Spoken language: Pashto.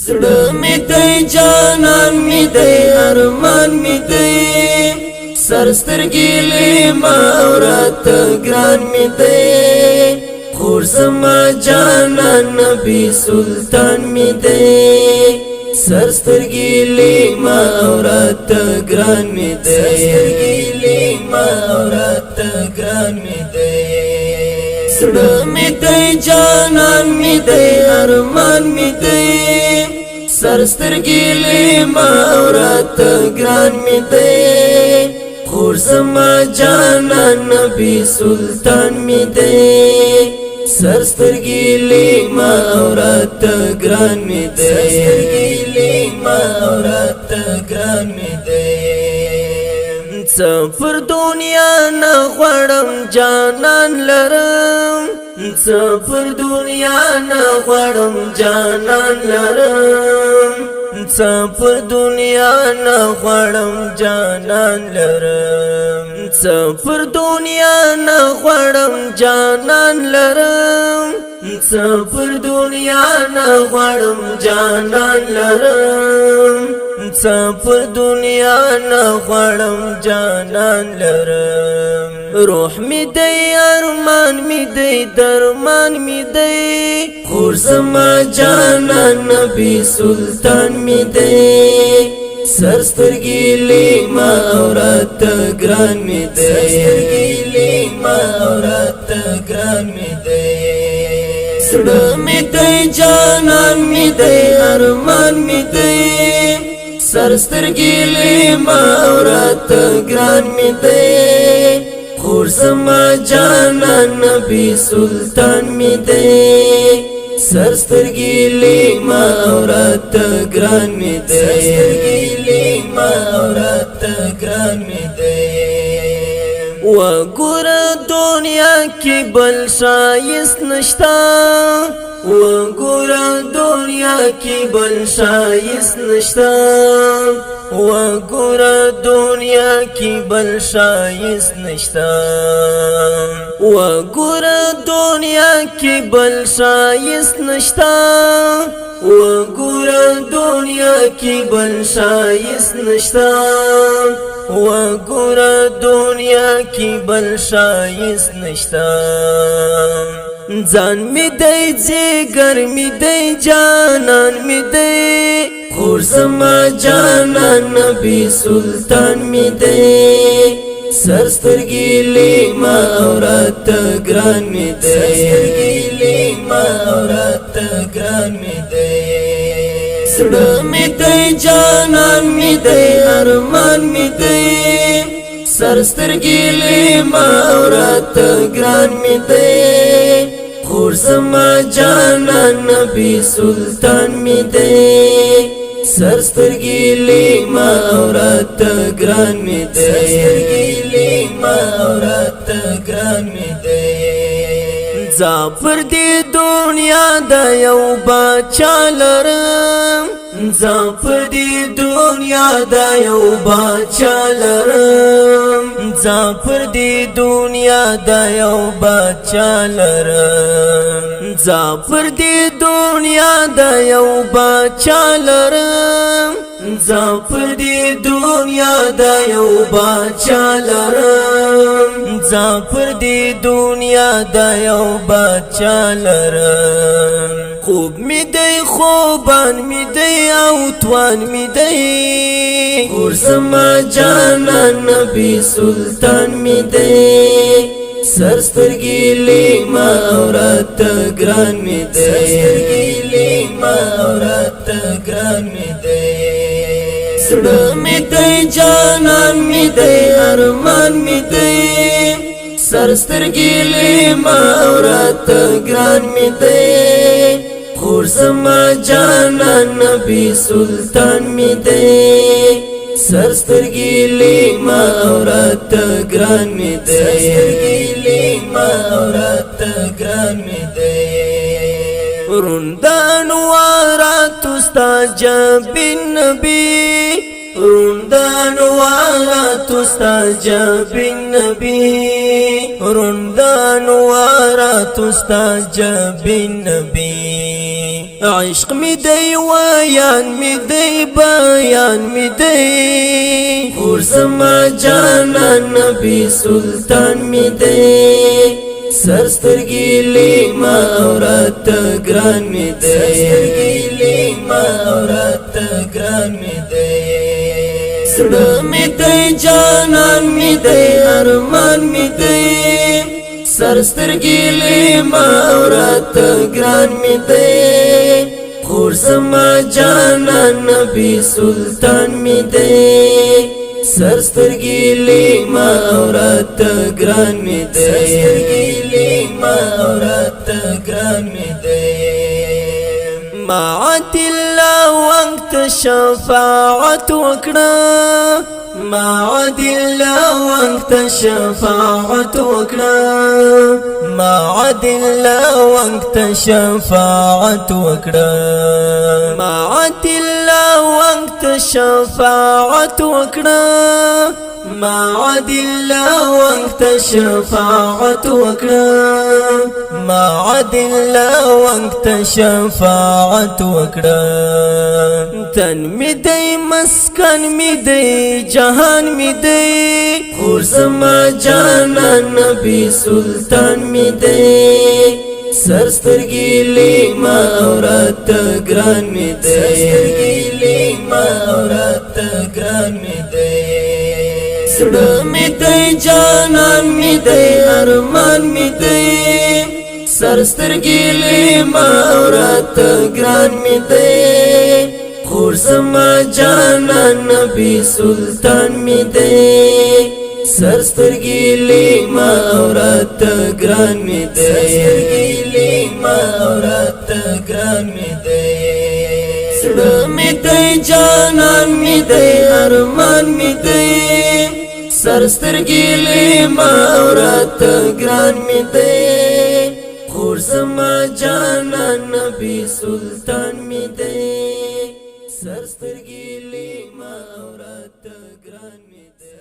زړه می دی جانان می دی ارمان می دی سرسترګې لما اورته ګران می دی خور زما جانان نبی سلطان می دی سرسترګې لما اورته ګران می دی سرسترګې لما اورته ګران می دی زړه می دی جانان می دی ارمان می دی سرسترګې لما اورته ګران می دی خور زما جانان نبی سلطان می دی سرسترګې لما اورته ګران می دی سرسترګې لما اورته ګران می دی څه پر دنیا نه غواړم جانان لرم څه پر دنیا نه غواړم جانان لرم څه پر دنیا نه غواړم جانان لرم څه پر دنیا نه غواړم جانان لرم څه پر دنیا نه غواړم جانان لرم څه پر دنیا نه غواړم جانان لرم روح می دی ارمان می دی درمان می دی خور زما جانان نبی سلطان می دی سرسترګې لما اورته ګران می دی سرسترګې لما اورته ګران می دی زړه می دی جانان می دی ارمان می دی سرسترګې لما اورته ګران می دی خور زما جانان نبی سلطان می دی سرسترګې لما اورته ګران می دی سرسترګې لما اورته ګران می دی وګوره دنیا کې بل شایست نشتا وګوره دنیا کې بل شایست نشتا وګوره دنیا کې بل شایست نشتا وګوره دنیا کې بل شایست نشتا وګوره دنیا کې بل شایست نشتا وګوره دنیا کې بل شایست نشتا ځان می دی جگر می دی جانان می دی خور زما جانان نبی سلطان می دی سرسترګې لما اورته ګران می دی سرسترګې لما اورته ګران می دی زړه می دی جانان می دی ارمان می دی سرسترګې لما اورته ګران می دی خور زما جانان نبی سلطان می دی سرسترګې لما اورته ګران می دی سرسترګې لما اورته ګران می دی زاپر دی دنیا د یو بچا لرم زاپر دی دنیا د یو بچا لرم زاپر دی دنیا د یو بچا لرم زاپر دی دنیا د یو بچا لرم زاپر دی دنیا د یو بچا لرم زاپر دی دنیا د یو بچا لرم خوب می دی خوبان می دی او توان می دی خور زما جانان نبی سلطان می دی سرسترګې لما اورته ګران می دی سرسترګې لما اورته ګران می دی زړه می دی جانان می دی ارمان می دی سرسترګې لما اورته ګران می دی خور زما جانان نبی سلطان می دی سرسترګې لما اورته ګران می دی سرسترګې لما اورته ګران می دی روندان وارات استاد بن نبی روندان وارات استاد بن نبی رندان وارات استاد جبین نبی عشق می دی ویان می دی بیان می دی خور زما جانان نبی سلطان می دی سرسترگی لی ما اورات گران می دی سرسترگی لی ما اورات گران می دی سڑ می دی جانان می دی ارمان می دی سرسترگی لی ما اورات گران می دی خور زما جانان نبی سلطان می دی سرسترگی لی ما اورات گران می دی سرسترگی لی ما اورات گران می دی معاد الله وقت شفاعت وکړه معاد الله وقت شفاعت وکړه معاد الله وقت شفاعت وکړه معاد الله وقت شفاعت وکړه معاد الله وقت شفاعت وکړه معاد الله وقت شفاعت وکړه تن می دی مسکن می دی جهان می دی خور زما جانان نبی سلطان می دی سرسترگی لی ما اورات گران می دی سرسترگی لی ما اورات گران می دی سڑ می دی جانان می دی ارمان می دی سرسترگی لی ما اورات گران می دی خور زما جانان نبی سلطان می دی سرسترگی لی ما اورات گران می دی سرسترگی لی ما اورات گران می دی سڑ می دی جانان می دی ارمان می دی سرسترگی لی ما اورات گران می دی خور زما جانان نبی سلطان می دی سرسترگی لی ما اورات گران می دی